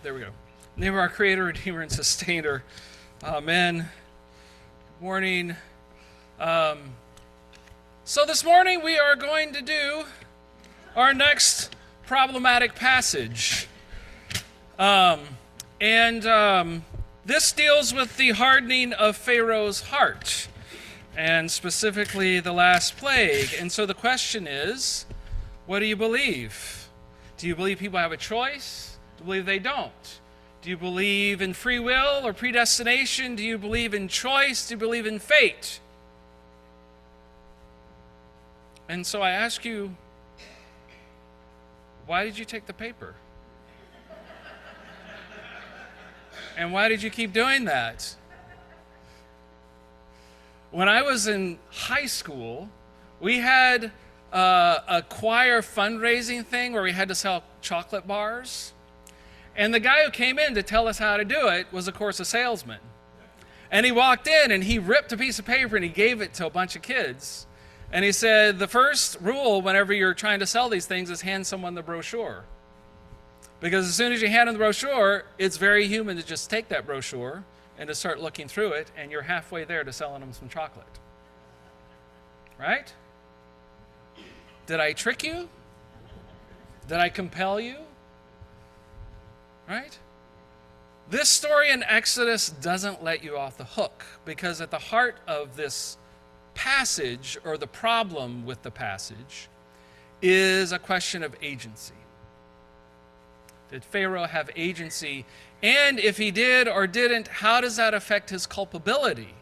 There we go. In the name of our Creator, Redeemer, and Sustainer. Amen. Good morning. So this morning we are going to do our next problematic passage. This deals with the hardening of Pharaoh's heart, and specifically the last plague. And so the question is, what do you believe? Do you believe people have a choice? Do you believe they don't? Do you believe in free will or predestination? Do you believe in choice? Do you believe in fate? And so I ask you, why did you take the paper? And why did you keep doing that? When I was in high school, we had a choir fundraising thing where we had to sell chocolate bars. And the guy who came in to tell us how to do it was, of course, a salesman. And he walked in and he ripped a piece of paper and he gave it to a bunch of kids. And he said, the first rule whenever you're trying to sell these things is hand someone the brochure. Because as soon as you hand them the brochure, it's very human to just take that brochure and to start looking through it, and you're halfway there to selling them some chocolate. Right? Did I trick you? Did I compel you? Right? This story in Exodus doesn't let you off the hook, because at the heart of this passage, or the problem with the passage, is a question of agency. Did Pharaoh have agency? And if he did or didn't, how does that affect his culpability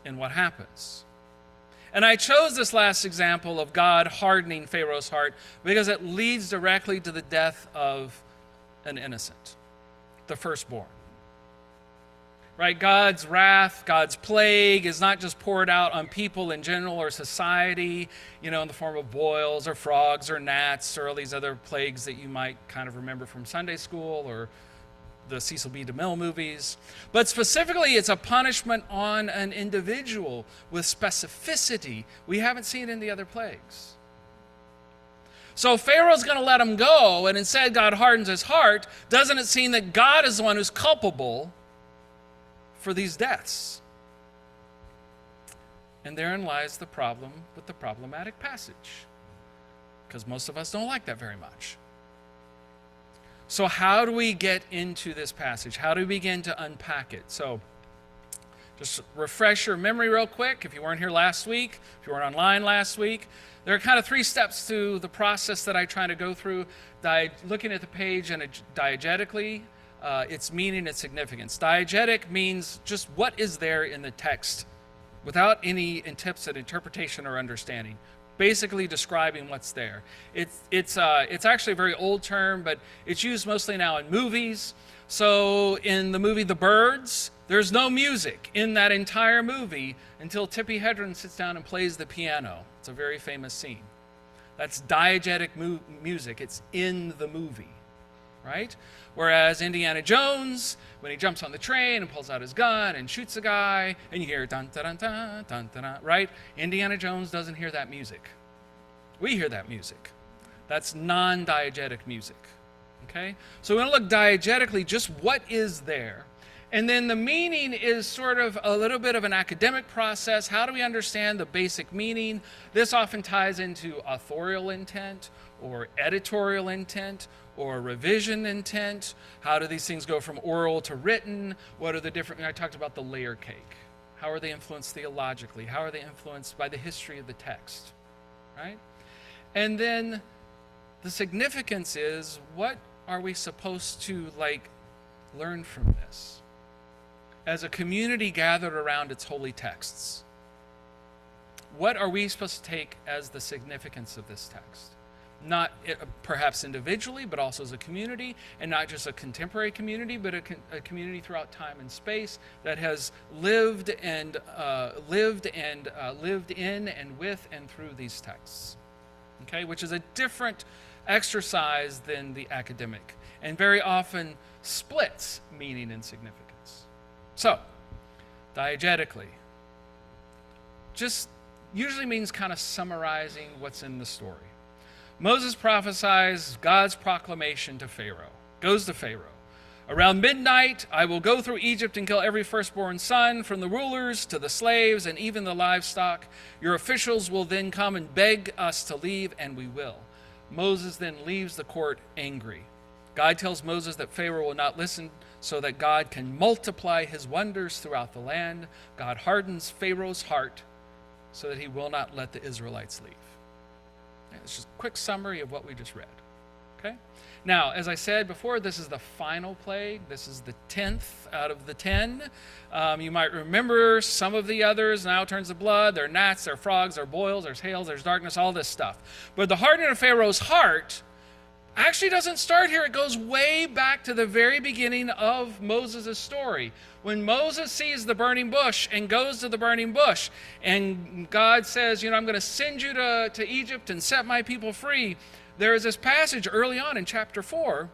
in what happens? And I chose this last example of God hardening Pharaoh's heart because it leads directly to the death of an innocent, the firstborn. Right? God's wrath, God's plague is not just poured out on people in general or society, in the form of boils or frogs or gnats or all these other plagues that you might kind of remember from Sunday school or the Cecil B. DeMille movies. But specifically, it's a punishment on an individual with specificity we haven't seen in the other plagues. So Pharaoh's going to let him go, and instead God hardens his heart. Doesn't it seem that God is the one who's culpable for these deaths? And therein lies the problem with the problematic passage, because most of us don't like that very much. So how do we get into this passage? How do we begin to unpack it? So just refresh your memory real quick. If you weren't here last week, if you weren't online last week, there are kind of three steps to the process that I try to go through. Looking at the page and diegetically, its meaning and significance. Diegetic means just what is there in the text without any attempts at interpretation or understanding. Basically describing what's there. It's actually a very old term, but it's used mostly now in movies. So in the movie The Birds, there's no music in that entire movie until Tippi Hedren sits down and plays the piano. It's a very famous scene. That's diegetic music. It's in the movie, right? Whereas Indiana Jones, when he jumps on the train and pulls out his gun and shoots a guy, and you hear dun dun dun dun dun dun, right? Indiana Jones doesn't hear that music. We hear that music. That's non-diegetic music. Okay? So we're going to look diegetically just what is there. And then the meaning is sort of a little bit of an academic process. How do we understand the basic meaning? This often ties into authorial intent or editorial intent or revision intent. How do these things go from oral to written? What are the different, I talked about the layer cake. How are they influenced theologically? How are they influenced by the history of the text, right? And then the significance is, what are we supposed to learn from this? As a community gathered around its holy texts, what are we supposed to take as the significance of this text? Not perhaps individually, but also as a community, and not just a contemporary community, but a community throughout time and space that has lived in and with and through these texts. Okay, which is a different exercise than the academic, and very often splits meaning and significance. So, diegetically, just usually means kind of summarizing what's in the story. Moses prophesies God's proclamation to Pharaoh. goes to Pharaoh. Around midnight, I will go through Egypt and kill every firstborn son, from the rulers to the slaves and even the livestock. Your officials will then come and beg us to leave, and we will. Moses then leaves the court angry. God tells Moses that Pharaoh will not listen, so that God can multiply his wonders throughout the land. God hardens Pharaoh's heart so that he will not let the Israelites leave. It's just a quick summary of what we just read. Okay? Now, as I said before, this is the final plague. This is the 10th out of the 10. You might remember some of the others. Now turns to blood. There are gnats, there are frogs, there are boils, there's hail, there's darkness, all this stuff. But the hardening of Pharaoh's heart actually doesn't start here. It goes way back to the very beginning of Moses' story. When Moses sees the burning bush and goes to the burning bush, and God says, I'm going to send you to Egypt and set my people free. There is this passage early on in chapter 4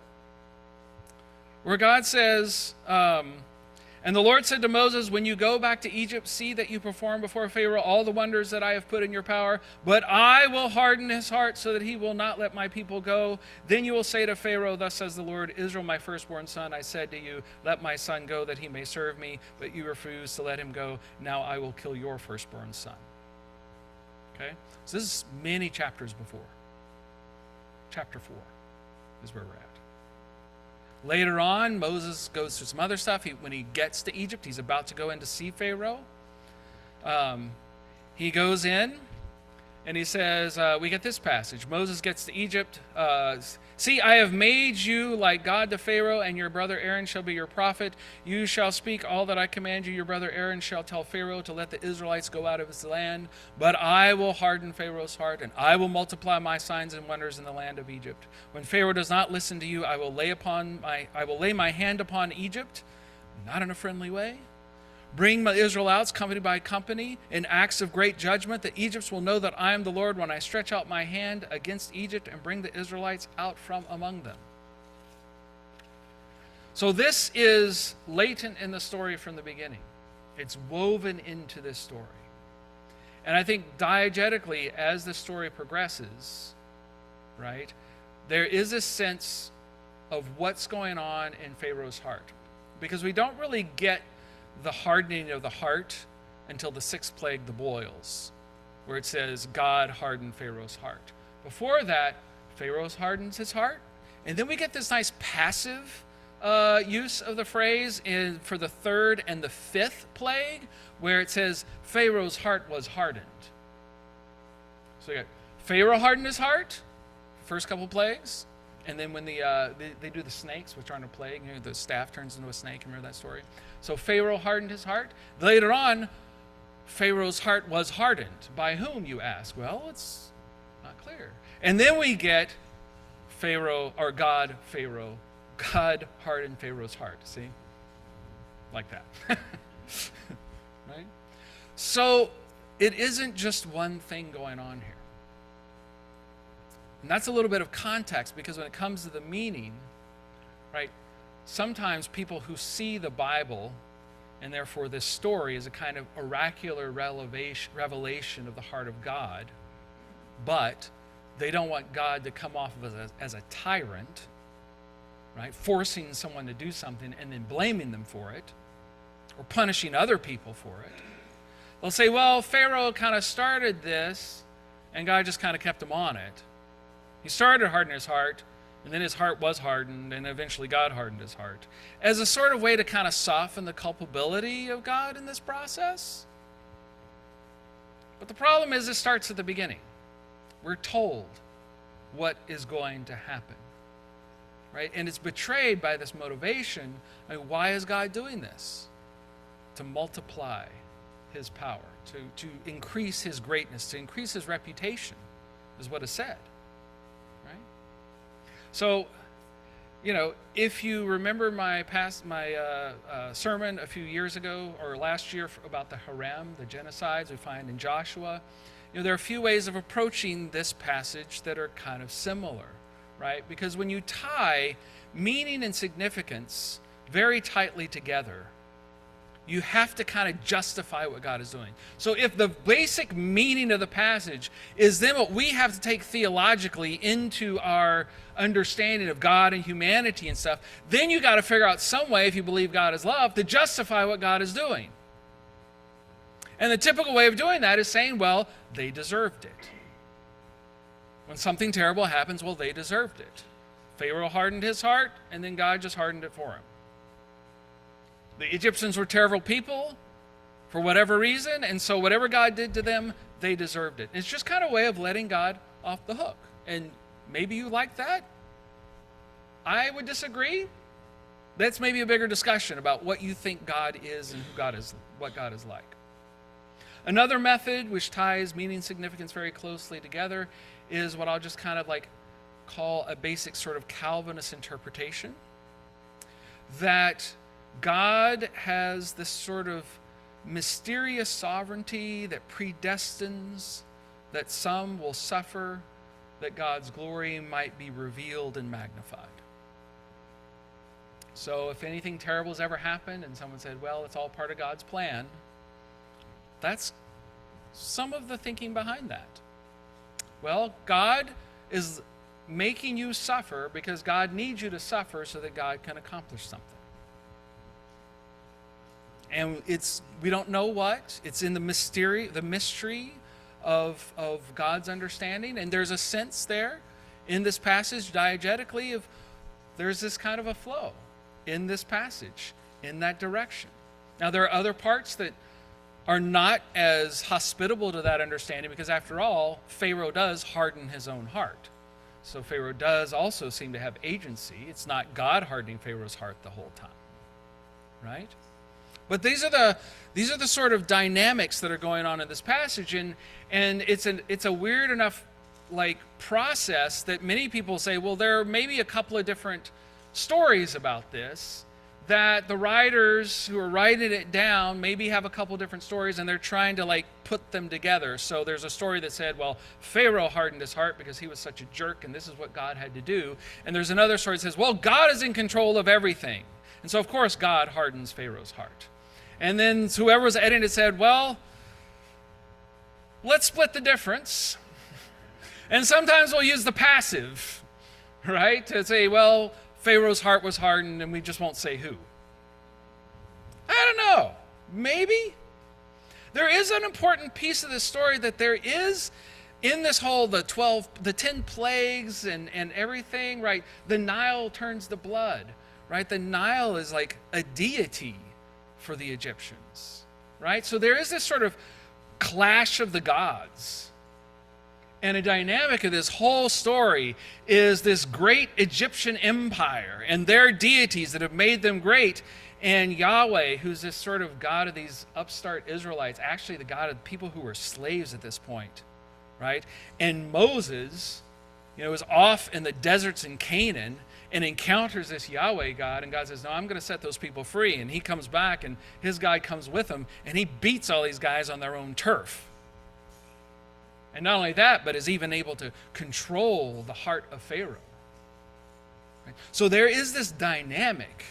where God says, and the Lord said to Moses, when you go back to Egypt, see that you perform before Pharaoh all the wonders that I have put in your power, but I will harden his heart so that he will not let my people go. Then you will say to Pharaoh, thus says the Lord, Israel, my firstborn son, I said to you, let my son go that he may serve me, but you refused to let him go. Now I will kill your firstborn son. Okay? So this is many chapters before. Chapter 4 is where we're at. Later on, Moses goes through some other stuff. When he gets to Egypt, he's about to go in to see Pharaoh. He goes in, and he says, we get this passage. Moses gets to Egypt. See, I have made you like God to Pharaoh, and your brother Aaron shall be your prophet. You shall speak all that I command you. Your brother Aaron shall tell Pharaoh to let the Israelites go out of his land. But I will harden Pharaoh's heart, and I will multiply my signs and wonders in the land of Egypt. When Pharaoh does not listen to you, I will lay my hand upon Egypt, not in a friendly way. Bring my Israelites company by company in acts of great judgment, that Egypt will know that I am the Lord when I stretch out my hand against Egypt and bring the Israelites out from among them. So this is latent in the story from the beginning. It's woven into this story. And I think diegetically, as the story progresses, right, there is a sense of what's going on in Pharaoh's heart. Because we don't really get the hardening of the heart until the sixth plague, the boils, where it says God hardened Pharaoh's heart. Before that, Pharaoh hardens his heart, and then we get this nice passive use of the phrase for the third and the fifth plague, where it says Pharaoh's heart was hardened. So you got Pharaoh hardened his heart, first couple plagues, and then when they do the snakes, which aren't a plague, the staff turns into a snake. Remember that story? So Pharaoh hardened his heart. Later on, Pharaoh's heart was hardened. By whom, you ask? Well, it's not clear. And then we get God hardened Pharaoh's heart. See? Like that. Right? So it isn't just one thing going on here. And that's a little bit of context, because when it comes to the meaning, right, sometimes people who see the Bible, and therefore this story, as a kind of oracular revelation of the heart of God, but they don't want God to come off as a tyrant, right, forcing someone to do something and then blaming them for it, or punishing other people for it. They'll say, well, Pharaoh kind of started this, and God just kind of kept him on it. He started hardening his heart, and then his heart was hardened, and eventually God hardened his heart, as a sort of way to kind of soften the culpability of God in this process. But the problem is, it starts at the beginning. We're told what is going to happen, right? And it's betrayed by this motivation. I mean, why is God doing this? To multiply his power, to increase his greatness, to increase his reputation, is what is said. So, if you remember my sermon a few years ago, or last year, about the harem, the genocides we find in Joshua, there are a few ways of approaching this passage that are kind of similar, right? Because when you tie meaning and significance very tightly together, you have to kind of justify what God is doing. So if the basic meaning of the passage is then what we have to take theologically into our understanding of God and humanity and stuff, then you got to figure out some way, if you believe God is love, to justify what God is doing. And the typical way of doing that is saying, well, they deserved it. When something terrible happens, well, they deserved it. Pharaoh hardened his heart, and then God just hardened it for him. The Egyptians were terrible people for whatever reason, and so whatever God did to them, they deserved it. It's just kind of a way of letting God off the hook. And maybe you like that. I would disagree. That's maybe a bigger discussion about what you think God is and who God is, what God is like. Another method which ties meaning and significance very closely together is what I'll just kind of like call a basic sort of Calvinist interpretation. That God has this sort of mysterious sovereignty that predestines that some will suffer, that God's glory might be revealed and magnified. So if anything terrible has ever happened and someone said, well, it's all part of God's plan, that's some of the thinking behind that. Well, God is making you suffer because God needs you to suffer so that God can accomplish something. And we don't know what. It's in the mystery of God's understanding. And there's a sense there in this passage diegetically of there's this kind of a flow in this passage in that direction. Now there are other parts that are not as hospitable to that understanding because after all, Pharaoh does harden his own heart. So Pharaoh does also seem to have agency. It's not God hardening Pharaoh's heart the whole time, right? But these are the sort of dynamics that are going on in this passage, and it's a weird enough like process that many people say, well, there are maybe a couple of different stories about this, that the writers who are writing it down maybe have a couple different stories and they're trying to like put them together. So there's a story that said, well, Pharaoh hardened his heart because he was such a jerk and this is what God had to do. And there's another story that says, well, God is in control of everything. And so of course God hardens Pharaoh's heart. And then whoever was editing it said, well, let's split the difference. And sometimes we'll use the passive, right? To say, well, Pharaoh's heart was hardened and we just won't say who. I don't know. Maybe. There is an important piece of this story that there is in this whole, the 10 plagues and everything, right? The Nile turns to blood, right? The Nile is like a deity for the Egyptians, right? So there is this sort of clash of the gods. And a dynamic of this whole story is this great Egyptian empire and their deities that have made them great. And Yahweh, who's this sort of God of these upstart Israelites, actually the God of people who were slaves at this point, right? And Moses, is off in the deserts in Canaan and encounters this Yahweh God. And God says, no, I'm going to set those people free. And he comes back and his guy comes with him and he beats all these guys on their own turf. And not only that, but is even able to control the heart of Pharaoh. Right? So there is this dynamic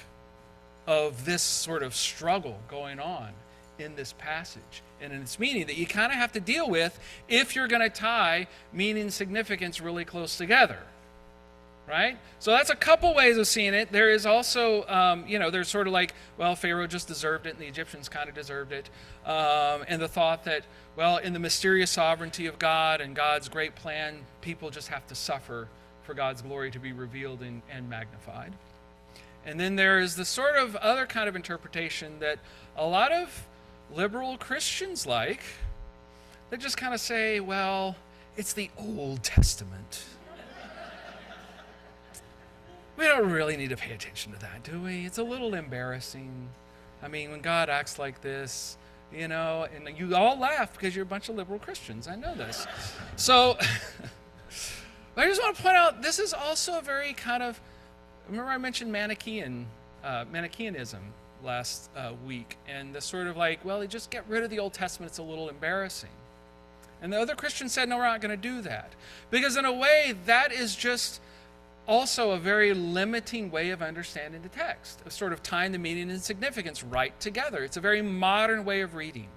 of this sort of struggle going on in this passage. And in its meaning that you kind of have to deal with if you're going to tie meaning and significance really close together. Right? So that's a couple ways of seeing it. There is also, there's sort of like, well, Pharaoh just deserved it and the Egyptians kind of deserved it. And the thought that, well, in the mysterious sovereignty of God and God's great plan, people just have to suffer for God's glory to be revealed and magnified. And then there is the sort of other kind of interpretation that a lot of liberal Christians like, that just kind of say, well, it's the Old Testament. We don't really need to pay attention to that, do we? It's a little embarrassing. I mean, when God acts like this, and you all laugh because you're a bunch of liberal Christians. I know this. So I just want to point out, this is also a very kind of, remember I mentioned Manichaeanism last week, and the sort of like, well, just get rid of the Old Testament, it's a little embarrassing. And the other Christians said, no, we're not going to do that. Because in a way, that is just also a very limiting way of understanding the text, of sort of tying the meaning and significance right together. It's a very modern way of reading,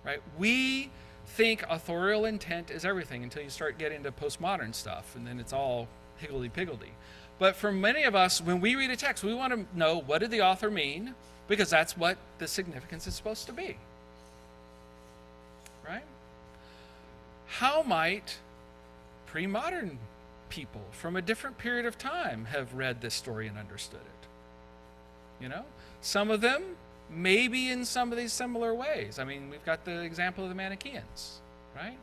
right? We think authorial intent is everything until you start getting to postmodern stuff, and then it's all higgledy-piggledy. But for many of us, when we read a text, we want to know, what did the author mean? Because that's what the significance is supposed to be, right? How might pre-modern people from a different period of time have read this story and understood it? You know, some of them maybe in some of these similar ways. I mean, we've got the example of the Manichaeans, right?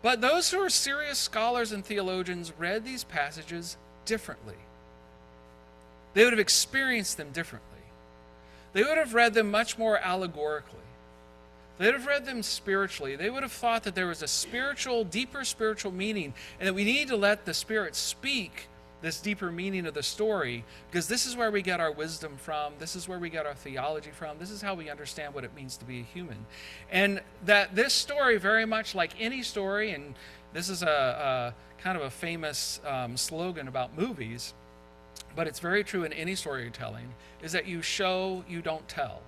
But those who are serious scholars and theologians read these passages differently. They would have experienced them differently. They would have read them much more allegorically. They would have read them spiritually. They would have thought that there was a spiritual, deeper spiritual meaning, and that we need to let the Spirit speak this deeper meaning of the story, because this is where we get our wisdom from. This is where we get our theology from. This is how we understand what it means to be a human. And that this story, very much like any story, and this is a kind of a famous slogan about movies, but it's very true in any storytelling, is that you show, you don't tell.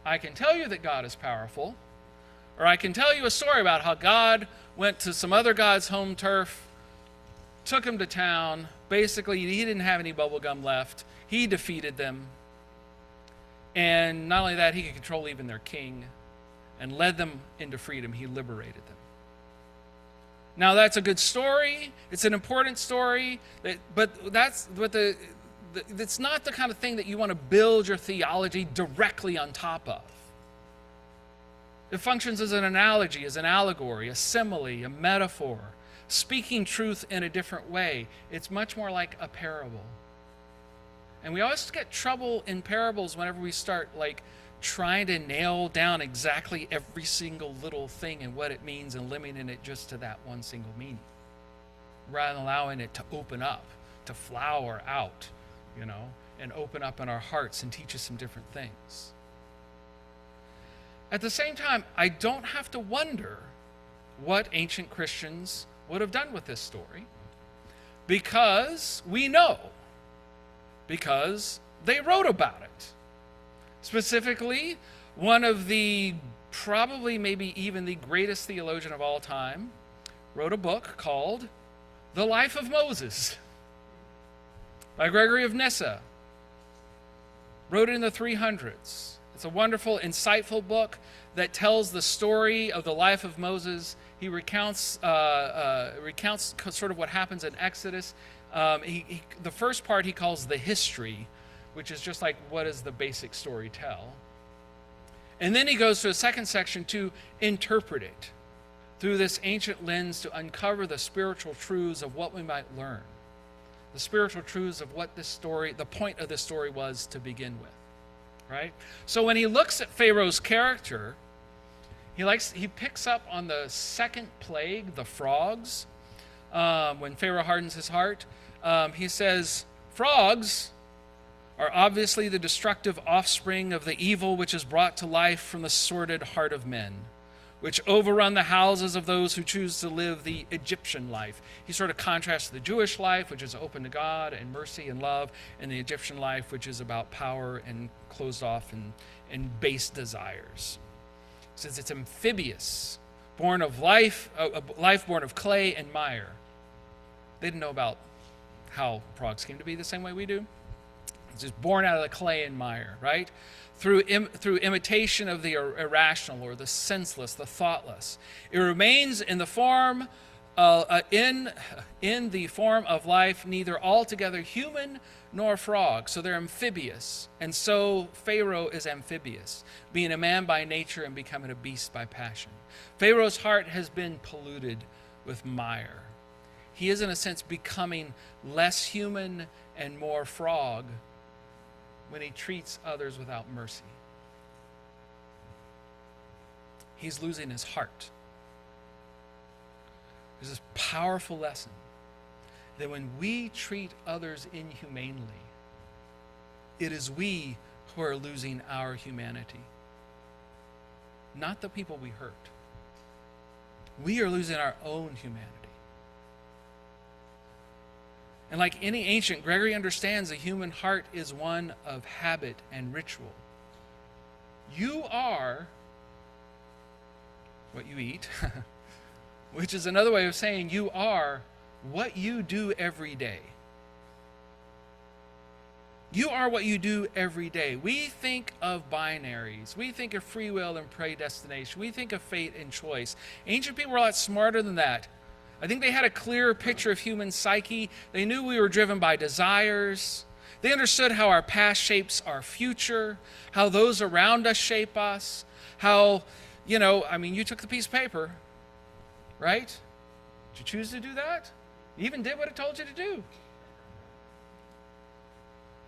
I can tell you that God is powerful, or I can tell you a story about how God went to some other god's home turf, took him to town. Basically, he didn't have any bubble gum left. He defeated them. And not only that, he could control even their king and led them into freedom. He liberated them. Now, that's a good story. It's an important story. But it's not the kind of thing that you want to build your theology directly on top of. It functions as an analogy, as an allegory, a simile, a metaphor, speaking truth in a different way. It's much more like a parable. And we always get trouble in parables whenever we start trying to nail down exactly every single little thing and what it means and limiting it just to that one single meaning, rather than allowing it to open up, to flower out, and open up in our hearts and teach us some different things. At the same time, I don't have to wonder what ancient Christians would have done with this story, because we know, because they wrote about it. Specifically, one of the, probably maybe even the greatest theologian of all time, wrote a book called The Life of Moses by Gregory of Nyssa. Wrote it in the 300s. It's a wonderful, insightful book that tells the story of the life of Moses. He recounts sort of what happens in Exodus. The first part he calls the history, which is just like, what does the basic story tell? And then he goes to a second section to interpret it through this ancient lens, to uncover the spiritual truths of what we might learn, the spiritual truths of what this story, the point of this story was to begin with, right? So when he looks at Pharaoh's character, he picks up on the second plague, the frogs. When Pharaoh hardens his heart, he says, frogs are obviously the destructive offspring of the evil which is brought to life from the sordid heart of men, which overrun the houses of those who choose to live the Egyptian life. He sort of contrasts the Jewish life, which is open to God and mercy and love, and the Egyptian life, which is about power and closed off and base desires. He says it's amphibious, born of life, a life born of clay and mire. They didn't know about how frogs came to be the same way we do. It's just born out of the clay and mire, right? Through imitation of the irrational or the senseless, the thoughtless. It remains in the form in the form of life, neither altogether human nor frog. So they're amphibious. And so Pharaoh is amphibious, being a man by nature and becoming a beast by passion. Pharaoh's heart has been polluted with mire. He is, in a sense, becoming less human and more frog when he treats others without mercy. He's losing his heart. There's this powerful lesson that when we treat others inhumanely, it is we who are losing our humanity, not the people we hurt. We are losing our own humanity. And like any ancient, Gregory understands the human heart is one of habit and ritual. You are what you eat, which is another way of saying you are what you do every day. You are what you do every day. We think of binaries. We think of free will and predestination. We think of fate and choice. Ancient people were a lot smarter than that. I think they had a clearer picture of human psyche. They knew we were driven by desires. They understood how our past shapes our future, how those around us shape us, how, you took the piece of paper, right? Did you choose to do that? You even did what it told you to do.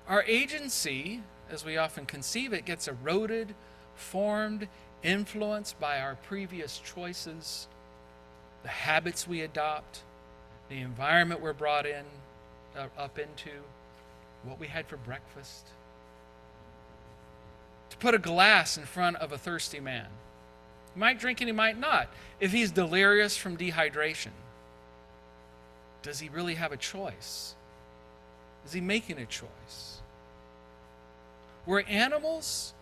Our agency, as we often conceive it, gets eroded, formed, influenced by our previous choices, the habits we adopt, the environment we're brought up into, what we had for breakfast. To put a glass in front of a thirsty man. He might drink and he might not. If he's delirious from dehydration, does he really have a choice? Is he making a choice? We're animals.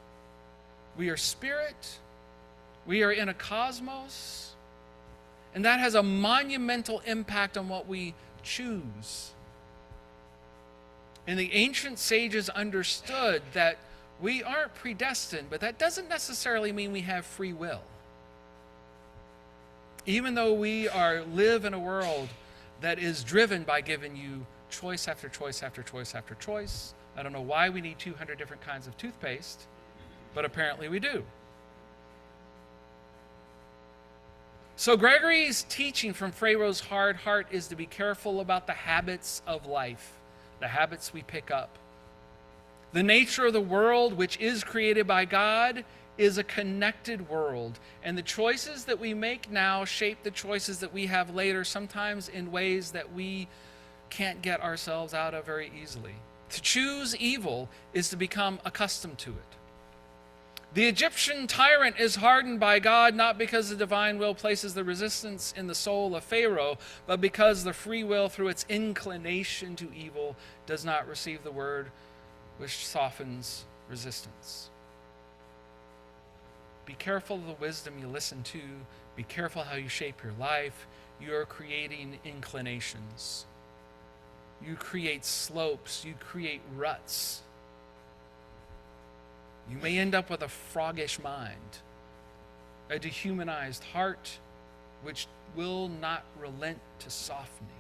We are spirit. We are in a cosmos. And that has a monumental impact on what we choose. And the ancient sages understood that we aren't predestined, but that doesn't necessarily mean we have free will. Even though we live in a world that is driven by giving you choice after choice after choice after choice. I don't know why we need 200 different kinds of toothpaste, but apparently we do. So Gregory's teaching from Pharaoh's hard heart is to be careful about the habits of life, the habits we pick up. The nature of the world, which is created by God, is a connected world. And the choices that we make now shape the choices that we have later, sometimes in ways that we can't get ourselves out of very easily. To choose evil is to become accustomed to it. The Egyptian tyrant is hardened by God not because the divine will places the resistance in the soul of Pharaoh, but because the free will, through its inclination to evil, does not receive the word which softens resistance. Be careful of the wisdom you listen to. Be careful how you shape your life. You are creating inclinations. You create slopes. You create ruts. You may end up with a froggish mind, a dehumanized heart which will not relent to softening.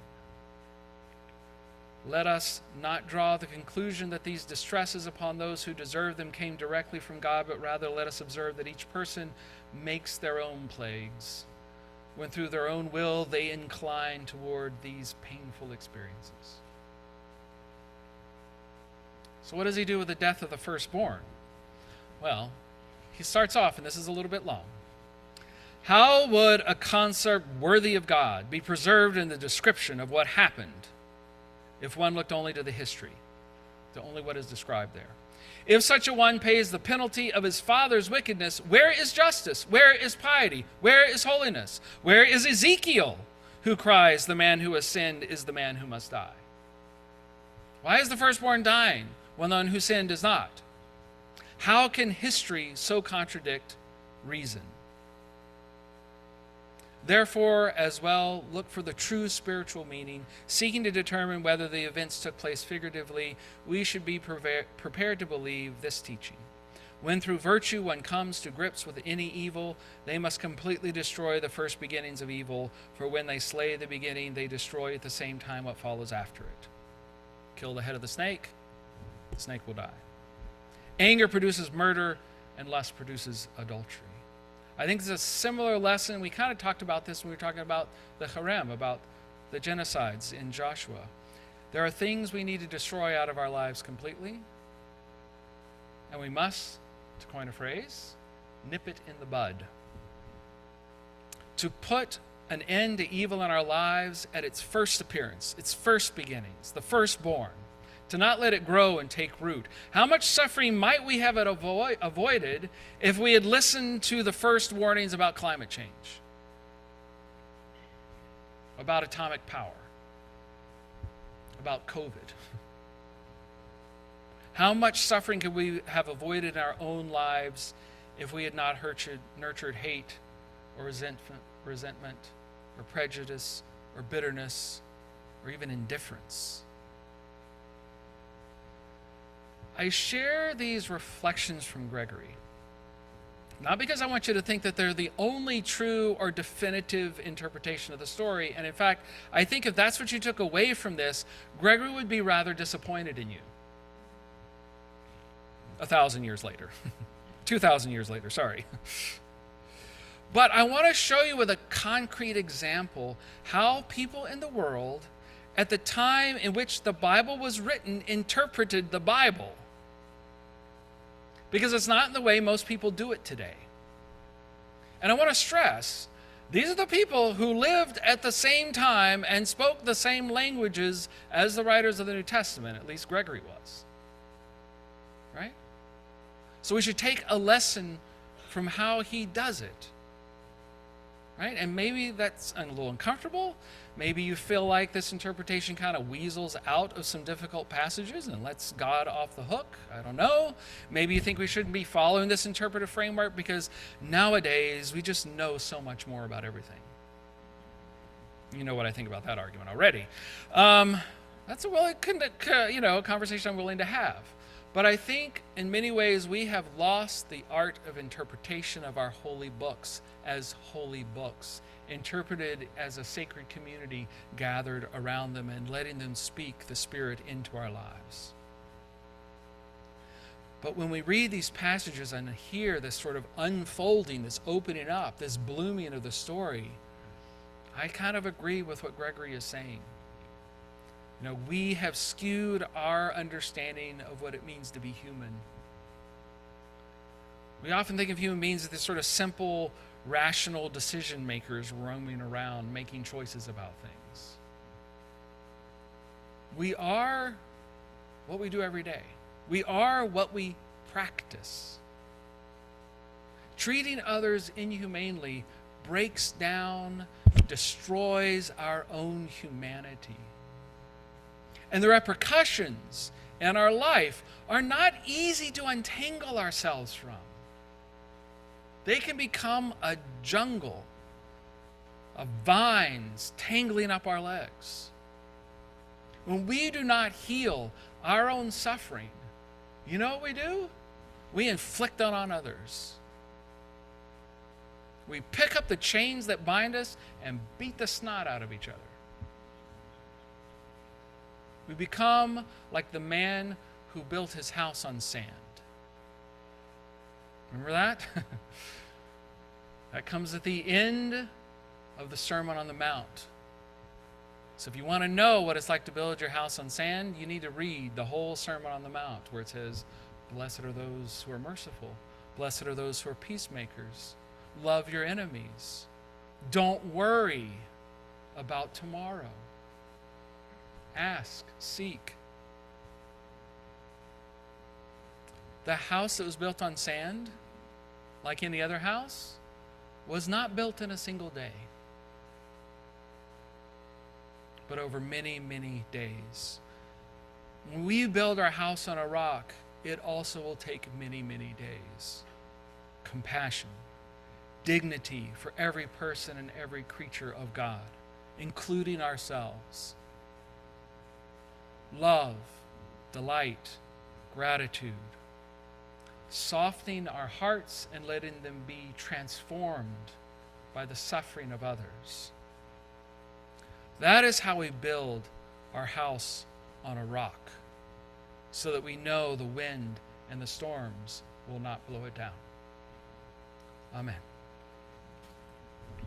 Let us not draw the conclusion that these distresses upon those who deserve them came directly from God, but rather let us observe that each person makes their own plagues, when through their own will they incline toward these painful experiences. So what does he do with the death of the firstborn? Well, he starts off, and this is a little bit long. How would a concept worthy of God be preserved in the description of what happened if one looked only to the history, to only what is described there? If such a one pays the penalty of his father's wickedness, where is justice? Where is piety? Where is holiness? Where is Ezekiel, who cries, the man who has sinned is the man who must die? Why is the firstborn dying when the one who sinned is not? How can history so contradict reason? Therefore, as well, look for the true spiritual meaning, seeking to determine whether the events took place figuratively. We should be prepared to believe this teaching. When through virtue one comes to grips with any evil, they must completely destroy the first beginnings of evil, for when they slay the beginning, they destroy at the same time what follows after it. Kill the head of the snake will die. Anger produces murder, and lust produces adultery. I think it's a similar lesson. We kind of talked about this when we were talking about the harem, about the genocides in Joshua. There are things we need to destroy out of our lives completely, and we must, to coin a phrase, nip it in the bud. To put an end to evil in our lives at its first appearance, its first beginnings, the firstborn. To not let it grow and take root. How much suffering might we have avoided if we had listened to the first warnings about climate change, about atomic power, about COVID? How much suffering could we have avoided in our own lives if we had not nurtured hate or resentment or prejudice or bitterness or even indifference? I share these reflections from Gregory, not because I want you to think that they're the only true or definitive interpretation of the story. And in fact, I think if that's what you took away from this, Gregory would be rather disappointed in you 1,000 years later. 2,000 years later, sorry. But I want to show you with a concrete example how people in the world at the time in which the Bible was written interpreted the Bible. Because it's not in the way most people do it today. And I want to stress, these are the people who lived at the same time and spoke the same languages as the writers of the New Testament, at least Gregory was. Right? So we should take a lesson from how he does it. Right? And maybe that's a little uncomfortable. Maybe you feel like this interpretation kind of weasels out of some difficult passages and lets God off the hook. I don't know. Maybe you think we shouldn't be following this interpretive framework because nowadays we just know so much more about everything. You know what I think about that argument already. That's a conversation I'm willing to have. But I think in many ways we have lost the art of interpretation of our holy books as holy books, interpreted as a sacred community gathered around them and letting them speak the Spirit into our lives. But when we read these passages and hear this sort of unfolding, this opening up, this blooming of the story, I kind of agree with what Gregory is saying. You know, we have skewed our understanding of what it means to be human. We often think of human beings as this sort of simple, rational decision makers roaming around, making choices about things. We are what we do every day. We are what we practice. Treating others inhumanely breaks down, destroys our own humanity. And the repercussions in our life are not easy to untangle ourselves from. They can become a jungle of vines tangling up our legs. When we do not heal our own suffering, you know what we do? We inflict it on others. We pick up the chains that bind us and beat the snot out of each other. We become like the man who built his house on sand. Remember that? That comes at the end of the Sermon on the Mount. So if you want to know what it's like to build your house on sand, you need to read the whole Sermon on the Mount, where it says, "Blessed are those who are merciful. Blessed are those who are peacemakers. Love your enemies. Don't worry about tomorrow. Ask, seek." The house that was built on sand, like any other house, was not built in a single day, but over many, many days. When we build our house on a rock, it also will take many, many days. Compassion, dignity for every person and every creature of God, including ourselves. Love, delight, gratitude. Softening our hearts and letting them be transformed by the suffering of others. That is how we build our house on a rock, so that we know the wind and the storms will not blow it down. Amen.